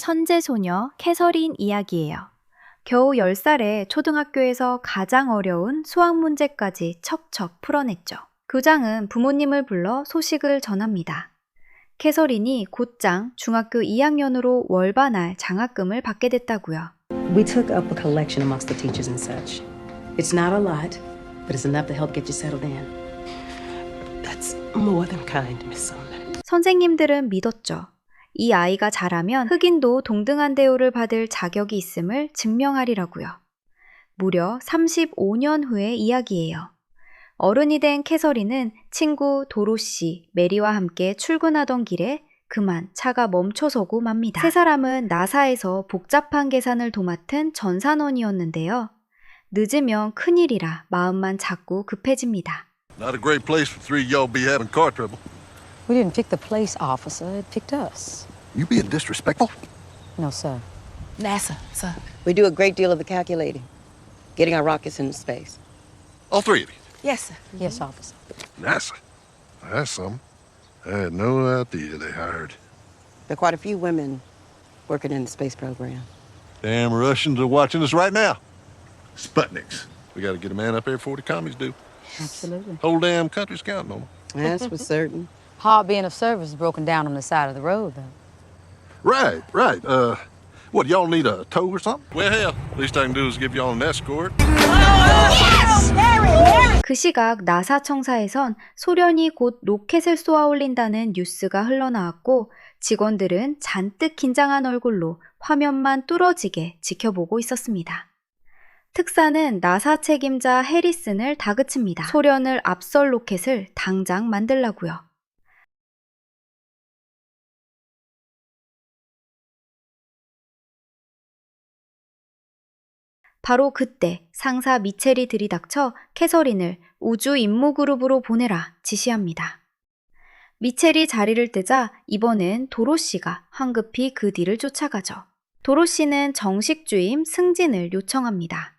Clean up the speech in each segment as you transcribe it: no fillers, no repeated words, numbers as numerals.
천재 소녀 캐서린 이야기예요. 겨우 10살에 초등학교에서 가장 어려운 수학 문제까지 척척 풀어냈죠. 교장은 부모님을 불러 소식을 전합니다. 캐서린이 곧장 중학교 2학년으로 월반할 장학금을 받게 됐다고요. We took up a collection amongst the teachers and such. It's not a lot, but it's enough to help get you settled in. That's more than kind, Miss Sumner. 선생님들은 믿었죠. 이 아이가 자라면 흑인도 동등한 대우를 받을 자격이 있음을 증명하리라고요. 무려 35년 후의 이야기예요. 어른이 된 캐서린은 친구 도로시, 메리와 함께 출근하던 길에 그만 차가 멈춰서고 맙니다. 세 사람은 나사에서 복잡한 계산을 도맡은 전산원이었는데요. 늦으면 큰일이라 마음만 자꾸 급해집니다. Not a great place for three y'all be having car trouble. We didn't pick the place, officer. It picked us. You being disrespectful? No, sir. NASA, sir. We do a great deal of the calculating, getting our rockets into space. All three of you? Yes, sir. Yes, officer. NASA. That's something. I had no idea they hired. There are quite a few women working in the space program. Damn Russians are watching us right now. Sputniks. We gotta get a man up there before the commies do. Absolutely. Whole damn country's counting on them. That's for certain. Hard being of service is broken down on the side of the road, though. Right. What, y'all need a tow or something? Well, hell, least I can do is give y'all an escort. 그 시각 나사 청사에선 소련이 곧 로켓을 쏘아 올린다는 뉴스가 흘러나왔고 직원들은 잔뜩 긴장한 얼굴로 화면만 뚫어지게 지켜보고 있었습니다. 특사는 나사 책임자 해리슨을 다그칩니다. 소련을 앞설 로켓을 당장 만들라고요. 바로 그때 상사 미첼이 들이닥쳐 캐서린을 우주 임무 그룹으로 보내라 지시합니다. 미첼이 자리를 뜨자 이번엔 도로시가 황급히 그 뒤를 쫓아가죠. 도로시는 정식 주임 승진을 요청합니다.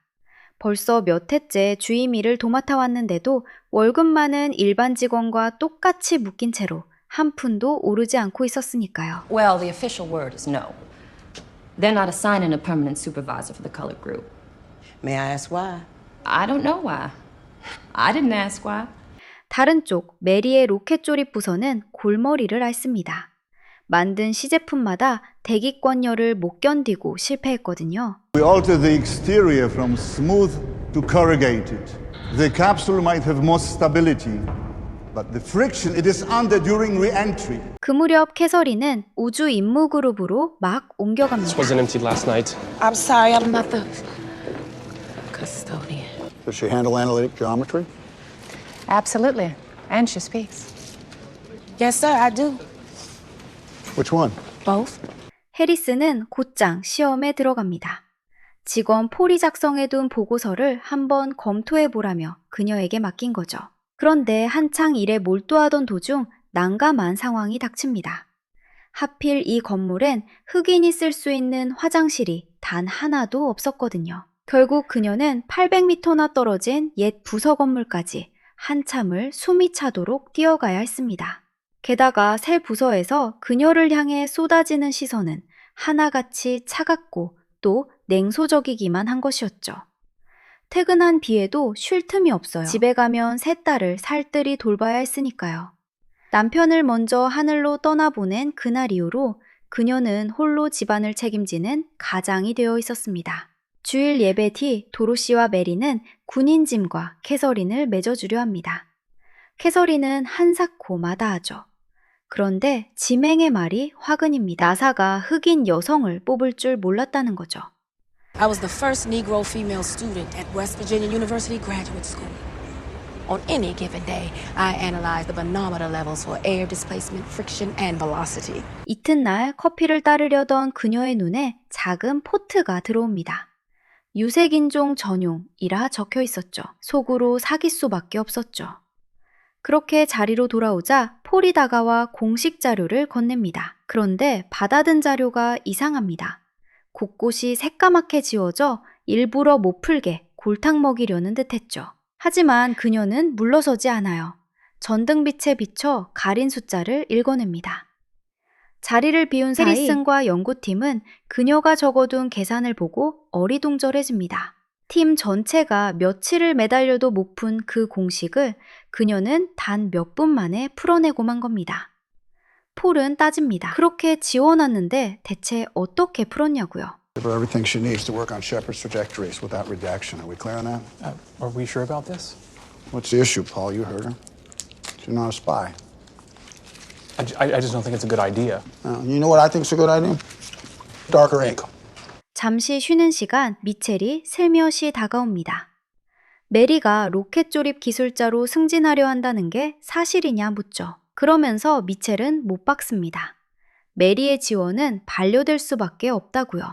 벌써 몇 해째 주임 일을 도맡아 왔는데도 월급만은 일반 직원과 똑같이 묶인 채로 한 푼도 오르지 않고 있었으니까요. Well, the official word is no. They're not assigning a permanent supervisor for the colored group. May I ask why? I don't know why. I didn't ask why. 다른 쪽 메리의 로켓 조립 부서는 골머리를 앓습니다. 만든 시제품마다 대기권열을 못 견디고 실패했거든요. We alter the exterior from smooth to corrugated. The capsule might have more stability, but the friction it is under during re-entry. 그 무렵 캐서린은 우주 임무 그룹으로 막 옮겨갑니다. Wasn't emptied last night. I'm sorry, I'm not the custodian. Does she handle analytic geometry? Absolutely. And she speaks. Yes, sir, I do. Which one? Both. 해리스는 곧장 시험에 들어갑니다. 직원 폴이 작성해둔 보고서를 한번 검토해보라며 그녀에게 맡긴 거죠. 그런데 한창 일에 몰두하던 도중 난감한 상황이 닥칩니다. 하필 이 건물엔 흑인이 쓸 수 있는 화장실이 단 하나도 없었거든요. 결국 그녀는 800m나 떨어진 옛 부서 건물까지 한참을 숨이 차도록 뛰어가야 했습니다. 게다가 새 부서에서 그녀를 향해 쏟아지는 시선은 하나같이 차갑고 또 냉소적이기만 한 것이었죠. 퇴근한 뒤에도 쉴 틈이 없어요. 집에 가면 세 딸을 살뜰히 돌봐야 했으니까요. 남편을 먼저 하늘로 떠나보낸 그날 이후로 그녀는 홀로 집안을 책임지는 가장이 되어 있었습니다. 주일 예배 뒤 도로시와 메리는 군인 짐과 캐서린을 맺어주려 합니다. 캐서린은 한사코 마다하죠. 그런데 지맹의 말이 화근입니다. 나사가 흑인 여성을 뽑을 줄 몰랐다는 거죠. I was the first Negro female student at West Virginia University Graduate School. On any given day, I analyzed the manometer levels for air displacement, friction, and velocity. 이튿날 커피를 따르려던 그녀의 눈에 작은 포트가 들어옵니다. 유색인종 전용이라 적혀 있었죠. 속으로 사기수밖에 없었죠. 그렇게 자리로 돌아오자 폴이 다가와 공식 자료를 건넵니다. 그런데 받아든 자료가 이상합니다. 곳곳이 새까맣게 지워져 일부러 못 풀게 골탕 먹이려는 듯했죠. 하지만 그녀는 물러서지 않아요. 전등빛에 비춰 가린 숫자를 읽어냅니다. 자리를 비운 사이 해리슨과 연구팀은 그녀가 적어둔 계산을 보고 어리둥절해집니다. 팀 전체가 며칠을 매달려도 못 푼 그 공식을 그녀는 단 몇 분 만에 풀어내고만 겁니다. 폴은 따집니다. 그렇게 지워놨는데 대체 어떻게 풀었냐고요. Give her everything she needs to work on Shepard's trajectories without redaction. Are we clear on that? Are we sure about this? What's the issue, Paul? You heard her. She's not a spy. I just don't think it's a good idea. You know what I think's a good idea? Darker ink. 잠시 쉬는 시간, 미첼이 슬며시 다가옵니다. 메리가 로켓 조립 기술자로 승진하려 한다는 게 사실이냐 묻죠. 그러면서 미첼은 못 박습니다. 메리의 지원은 반려될 수밖에 없다고요.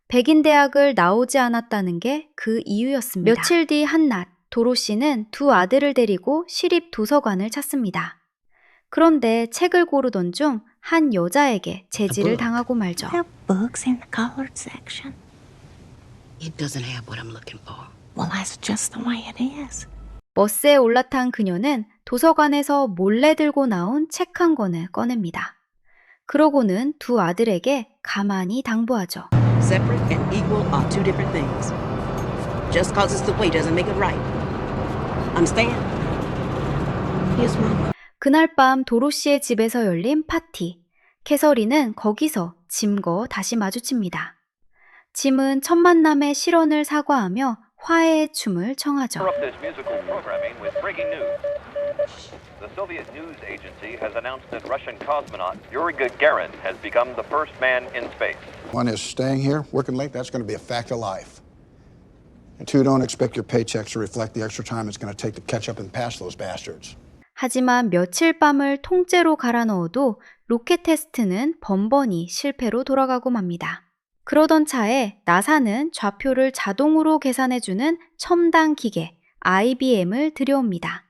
백인 대학을 나오지 않았다는 게 그 이유였습니다. 며칠 뒤 한낮, 도로시는 두 아들을 데리고 시립 도서관을 찾습니다. 그런데 책을 고르던 중 한 여자에게 제지를 당하고 말죠. There are books in the colored section. It doesn't have what I'm looking for. Well, that's just the way it is. 버스에 올라탄 그녀는 도서관에서 몰래 들고 나온 책 한 권을 꺼냅니다. 그러고는 두 아들에게 가만히 당부하죠. Separate and equal are two different things. Just cause it's the way doesn't make it right. Understand? Here's Mama. 그날 밤 도로시의 집에서 열린 파티. 캐서린은 거기서 짐과 다시 마주칩니다. 짐은 첫 만남의 실언을 사과하며 화해의 춤을 청하죠. The Soviet news agency has announced that Russian cosmonaut Yuri Gagarin has become the first man in space. One is staying here, working late. That's going to be a fact of life. And two, don't expect your paychecks to reflect the extra time it's going to take to catch up and pass those bastards. 하지만 며칠 밤을 통째로 갈아 넣어도 로켓 테스트는 번번이 실패로 돌아가고 맙니다. 그러던 차에 나사는 좌표를 자동으로 계산해주는 첨단 기계 IBM을 들여옵니다.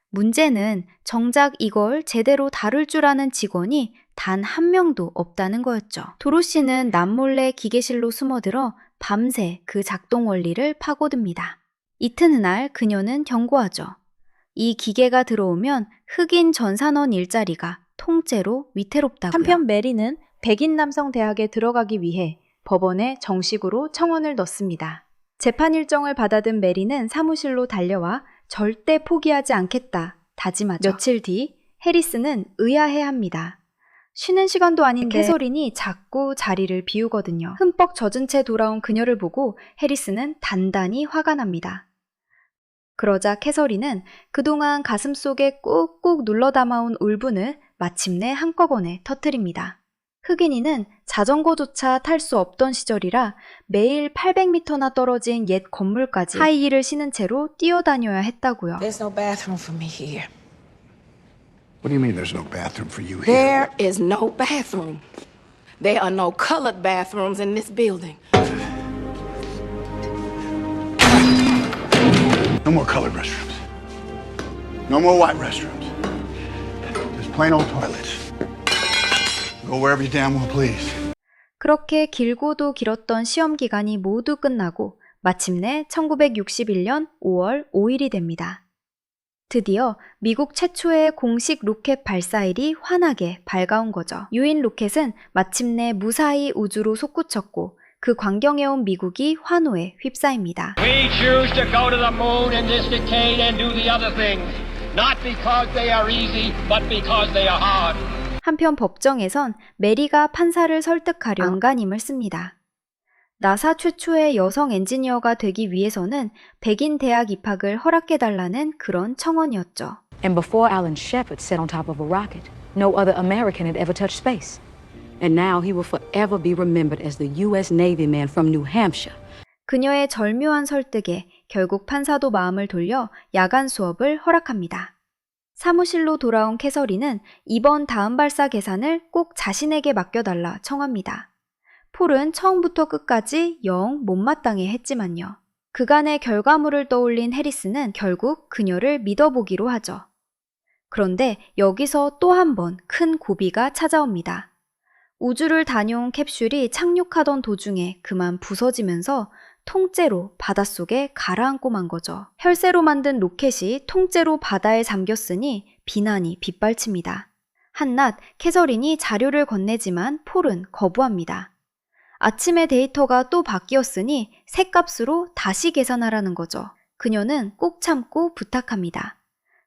문제는 정작 이걸 제대로 다룰 줄 아는 직원이 단 한 명도 없다는 거였죠. 도로시는 남몰래 기계실로 숨어들어 밤새 그 작동 원리를 파고듭니다. 이튿날 그녀는 경고하죠. 이 기계가 들어오면 흑인 전산원 일자리가 통째로 위태롭다고요. 한편 메리는 백인 남성 대학에 들어가기 위해 법원에 정식으로 청원을 넣습니다. 재판 일정을 받아든 메리는 사무실로 달려와 절대 포기하지 않겠다 다짐하죠. 며칠 뒤 해리스는 의아해합니다. 쉬는 시간도 아닌데 캐서린이 자꾸 자리를 비우거든요. 흠뻑 젖은 채 돌아온 그녀를 보고 해리스는 단단히 화가 납니다. 그러자 캐서린은 그동안 가슴속에 꾹꾹 눌러 담아온 울분을 마침내 한꺼번에 터뜨립니다. 흑인이는 자전거조차 탈 수 없던 시절이라 매일 800m나 떨어진 옛 건물까지 하이힐을 신은 채로 뛰어다녀야 했다고요. There's no bathroom for me here. What do you mean there's no bathroom for you here? There is no bathroom. There are no colored bathrooms in this building. No more colored restrooms. No more white restrooms. Just plain old toilets. Go wherever you damn well please. 그렇게 길고도 길었던 시험 기간이 모두 끝나고 마침내 1961년 5월 5일이 됩니다. 드디어 미국 최초의 공식 로켓 발사일이 환하게 밝아온 거죠. 유인 로켓은 마침내 무사히 우주로 솟구쳤고 그 광경에 온 미국이 환호에 휩싸입니다. We choose to go to the moon in this decade and do the other things, not because they are easy, but because they are hard. 한편 법정에선 메리가 판사를 설득하려 안간힘을 씁니다. 나사 최초의 여성 엔지니어가 되기 위해서는 백인 대학 입학을 허락해달라는 그런 청원이었죠. And before Alan Shepard sat on top of a rocket, no other American had ever touched space. And now he will forever be remembered as the U.S. Navy man from New Hampshire. 그녀의 절묘한 설득에 결국 판사도 마음을 돌려 야간 수업을 허락합니다. 사무실로 돌아온 캐서린은 이번 다음 발사 계산을 꼭 자신에게 맡겨달라 청합니다. 폴은 처음부터 끝까지 영 못마땅해 했지만요. 그간의 결과물을 떠올린 해리스는 결국 그녀를 믿어보기로 하죠. 그런데 여기서 또 한 번 큰 고비가 찾아옵니다. 우주를 다녀온 캡슐이 착륙하던 도중에 그만 부서지면서 통째로 바닷속에 가라앉고 만 거죠. 혈세로 만든 로켓이 통째로 바다에 잠겼으니 비난이 빗발칩니다. 한낮 캐서린이 자료를 건네지만 폴은 거부합니다. 아침에 데이터가 또 바뀌었으니 새 값으로 다시 계산하라는 거죠. 그녀는 꼭 참고 부탁합니다.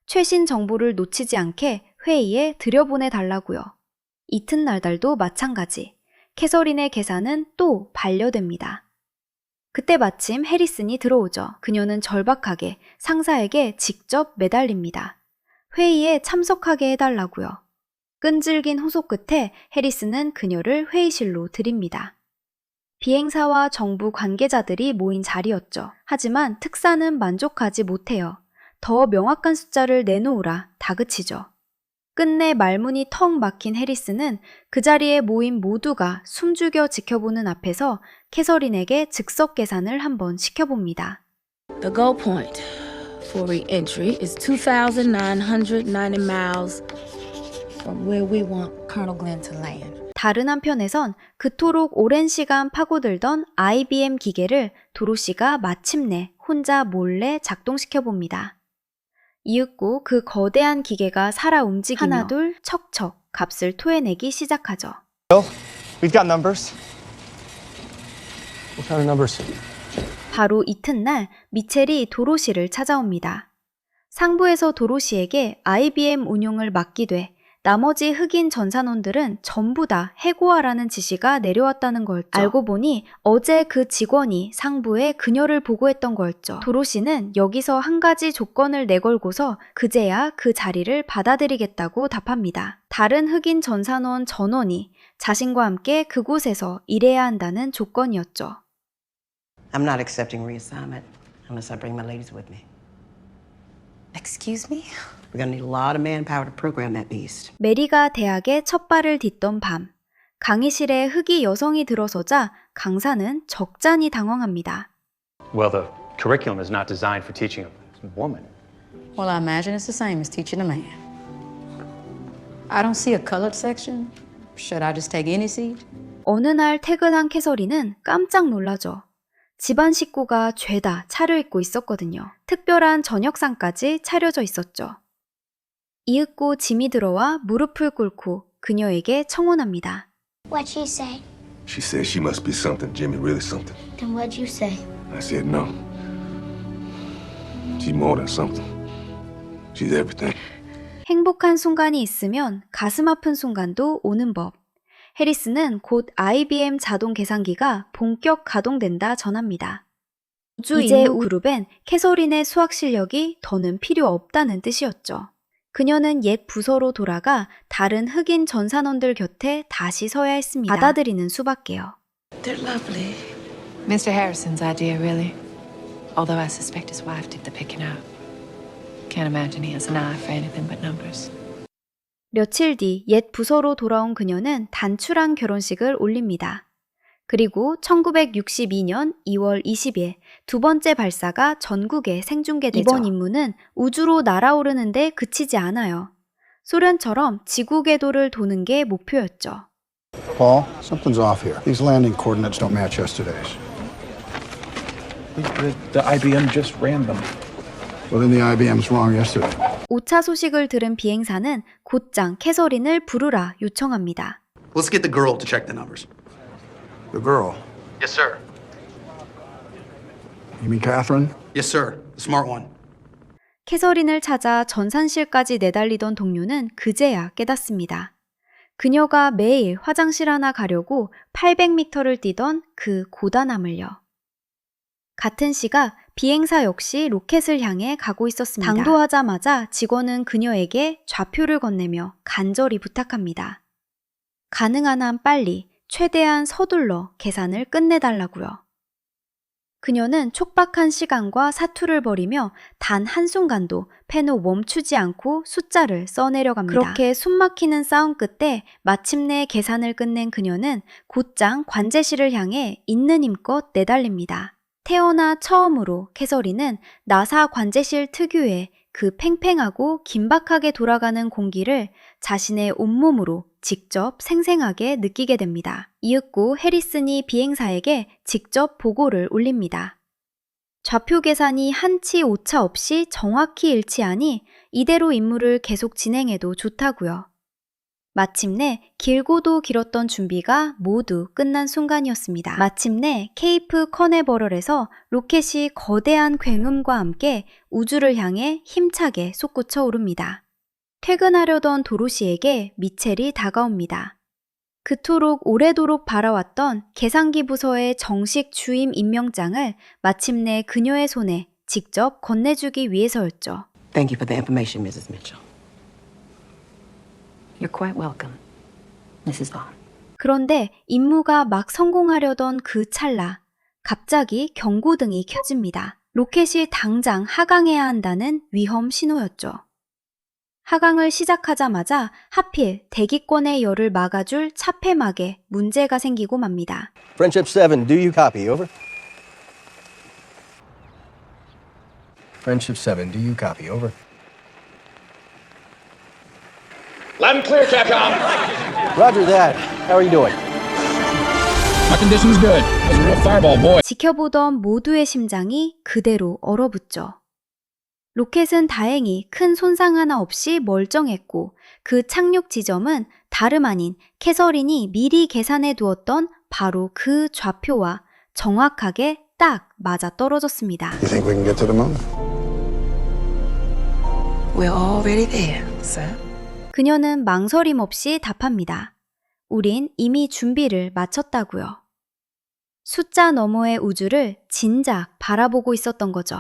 최신 정보를 놓치지 않게 회의에 들여보내달라고요. 이튿날달도 마찬가지. 캐서린의 계산은 또 반려됩니다. 그때 마침 해리슨이 들어오죠. 그녀는 절박하게 상사에게 직접 매달립니다. 회의에 참석하게 해달라고요. 끈질긴 호소 끝에 해리슨은 그녀를 회의실로 들입니다. 비행사와 정부 관계자들이 모인 자리였죠. 하지만 특사는 만족하지 못해요. 더 명확한 숫자를 내놓으라 다그치죠. 끝내 말문이 턱 막힌 해리슨은 그 자리에 모인 모두가 숨죽여 지켜보는 앞에서 캐서린에게 즉석 계산을 한번 시켜봅니다. The goal point for re-entry is 2,990 miles from where we want Colonel Glenn to land. 다른 한편에선 그토록 오랜 시간 파고들던 IBM 기계를 도로시가 마침내 혼자 몰래 작동시켜봅니다. 이윽고 그 거대한 기계가 살아 움직이며 하나둘 척척 값을 토해내기 시작하죠. Well, we've got numbers. What kind of numbers? 바로 이튿날 미첼이 도로시를 찾아옵니다. 상부에서 도로시에게 IBM 운용을 맡기되 나머지 흑인 전산원들은 전부 다 해고하라는 지시가 내려왔다는 거였죠. 알고 보니 어제 그 직원이 상부에 그녀를 보고했던 거였죠. 도로시는 여기서 한 가지 조건을 내걸고서 그제야 그 자리를 받아들이겠다고 답합니다. 다른 흑인 전산원 전원이 자신과 함께 그곳에서 일해야 한다는 조건이었죠. I'm not accepting reassignment unless I bring my ladies with me. Excuse me? We're gonna need a lot of manpower to program that beast. 메리가 대학에 첫 발을 딛던 밤, 강의실에 흑이 여성이 들어서자 강사는 적잖이 당황합니다. Well, the curriculum is not designed for teaching a woman. Well, I imagine it's the same as teaching a man. I don't see a colored section. Should I just take any seat? 어느 날 퇴근한 캐서린은 깜짝 놀라죠. 집안 식구가 죄다 차려입고 있었거든요. 특별한 저녁상까지 차려져 있었죠. 이윽고 짐이 들어와 무릎을 꿇고 그녀에게 청혼합니다. What'd she say? She said she must be something, Jimmy, really something. Then what'd you say? I said no. She's more than something. She's everything. 행복한 순간이 있으면 가슴 아픈 순간도 오는 법. 해리스는 곧 IBM 자동 계산기가 본격 가동된다 전합니다. 우주 인류 그룹엔 캐서린의 수학 실력이 더는 필요 없다는 뜻이었죠. 그녀는 옛 부서로 돌아가 다른 흑인 전산원들 곁에 다시 서야 했습니다. 받아들이는 수밖에요. They're lovely. Mr. Harrison's idea, really. Although I suspect his wife did the picking out. Can't imagine he has an eye for anything but numbers. 며칠 뒤 옛 부서로 돌아온 그녀는 단출한 결혼식을 올립니다. 그리고 1962년 2월 20일 두 번째 발사가 전국에 생중계되죠. 이번 임무는 우주로 날아오르는데 그치지 않아요. 소련처럼 지구 궤도를 도는 게 목표였죠. Paul, something's off here. These landing coordinates don't match yesterday's. The IBM just ran them. Well, then the IBM's wrong yesterday. 5차 소식을 들은 비행사는 곧장 캐서린을 부르라 요청합니다. Let's get the girl to check the numbers. The girl. Yes, sir. You mean Catherine? Yes, sir. The smart one. 캐서린을 찾아 전산실까지 내달리던 동료는 그제야 깨닫습니다. 그녀가 매일 화장실 하나 가려고 800m를 뛰던 그 고단함을요. 같은 시각 비행사 역시 로켓을 향해 가고 있었습니다. 당도하자마자 직원은 그녀에게 좌표를 건네며 간절히 부탁합니다. 가능한 한 빨리, 최대한 서둘러 계산을 끝내달라고요. 그녀는 촉박한 시간과 사투를 벌이며 단 한순간도 펜을 멈추지 않고 숫자를 써내려갑니다. 그렇게 숨막히는 싸움 끝에 마침내 계산을 끝낸 그녀는 곧장 관제실을 향해 있는 힘껏 내달립니다. 태어나 처음으로 캐서린은 나사 관제실 특유의 그 팽팽하고 긴박하게 돌아가는 공기를 자신의 온몸으로 직접 생생하게 느끼게 됩니다. 이윽고 해리슨이 비행사에게 직접 보고를 올립니다. 좌표 계산이 한치 오차 없이 정확히 일치하니 이대로 임무를 계속 진행해도 좋다고요. 마침내 길고도 길었던 준비가 모두 끝난 순간이었습니다. 마침내 케이프 커네버럴에서 로켓이 거대한 굉음과 함께 우주를 향해 힘차게 솟구쳐 오릅니다. 퇴근하려던 도로시에게 미첼이 다가옵니다. 그토록 오래도록 바라왔던 계산기 부서의 정식 주임 임명장을 마침내 그녀의 손에 직접 건네주기 위해서였죠. Thank you for the information, Mrs. Mitchell. You're quite welcome, Mrs. Vaughn. 그런데 임무가 막 성공하려던 그 찰나, 갑자기 경고등이 켜집니다. 로켓이 당장 하강해야 한다는 위험 신호였죠. 하강을 시작하자마자 하필 대기권의 열을 막아줄 차폐막에 문제가 생기고 맙니다. Friendship 7, do you copy? Over. Friendship 7, do you copy? Over. Loud and clear, Capcom. Roger that. How are you doing? My condition's good. That's a real fireball, boy. 지켜보던 모두의 심장이 그대로 얼어붙죠. 로켓은 다행히 큰 손상 하나 없이 멀쩡했고 그 착륙 지점은 다름 아닌 캐서린이 미리 계산해 두었던 바로 그 좌표와 정확하게 딱 맞아 떨어졌습니다. You think we can get to the moon? We're already there, sir. 그녀는 망설임 없이 답합니다. 우린 이미 준비를 마쳤다고요. 숫자 너머의 우주를 진작 바라보고 있었던 거죠.